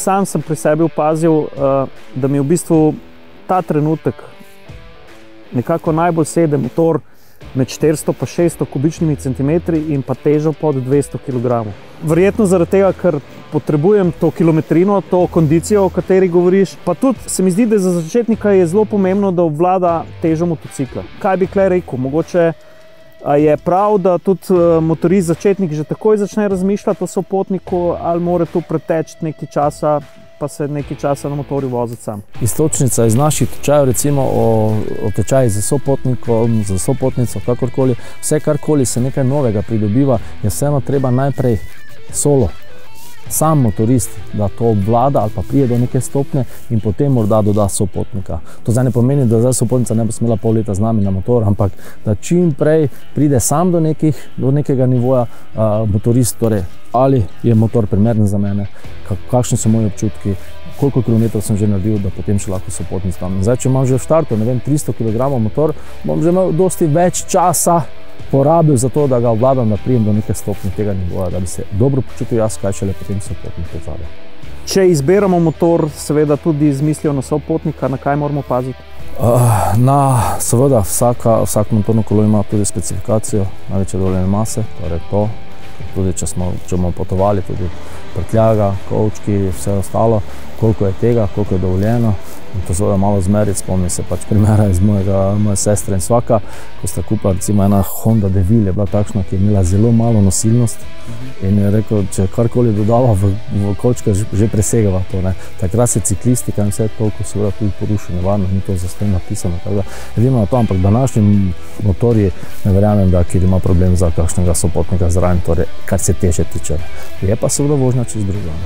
sam sem pri sebi opazil, da mi v bistvu ta trenutek nekako najbolj sede motor med 400 pa 600 kubičnimi centimetri in pa težo pod 200 kg. Verjetno zaradi tega, ker potrebujem to kilometrino, to kondicijo, o kateri govoriš. Pa tudi se mi zdi, da za začetnika je zelo pomembno, da obvlada težo motocikla. Kaj bi tukaj rekel? Mogoče je prav, da tudi motorist začetnik že takoj začne razmišljati o sopotniku, ali mora tu preteči nekaj časa, pa se nekaj časa na motorju voziti sam. Iztočnica iz naših tečajev, recimo o tečajih za sopotnikom, za sopotnico, kakorkoli, vse karkoli se nekaj novega pridobiva, je vseeno treba najprej solo, sam motorist, da to obvlada ali pa prije do neke stopnje in potem morda doda sopotnika. To zdaj ne pomeni, da zdaj sopotnica ne bo smela pol leta z nami na motor, ampak da čim prej pride sam do nekega nivoja motorist, torej ali je motor primeren za mene, kakšni so moji občutki, koliko kilometrov sem že naredil, da potem še lahko sopotnic tam. Zdaj, če imam že v štartu, ne vem, 300 kg motor, bom že imel dosti več časa porabil za to, da ga obvladam, da prijem do neke stopnje tega nivoja, da bi se dobro počutil jaz, kaj šele potem sopotnik odzadaj. Če izberamo motor, seveda tudi z mislijo na sopotnika, na kaj moramo paziti? Seveda, vsak motorno kolo ima tudi specifikacijo največje dovoljene mase, torej to, tudi če bomo potovali, tudi prtljaga, kovčki, vse ostalo, koliko je tega, koliko je dovoljeno. In to seveda malo zmeriti, spomnim se pač primera iz moje sestre in svaka, ko sta kupila recimo ena Honda Deville, je bila takšna, ki je imela zelo malo nosilnost in je rekel, če karkoli dodava v kovčka, že presegava to. Takrat se ciklistika in vse toliko seveda tudi poruši, nevarno, ni to zastonj napisano, tako da vidimo na to, ampak današnji motorji ne verjamem, da kjer ima problem za kakšnega sopotnika zraven, torej kar se teže tiče. Je pa seveda vožnja čez drugo.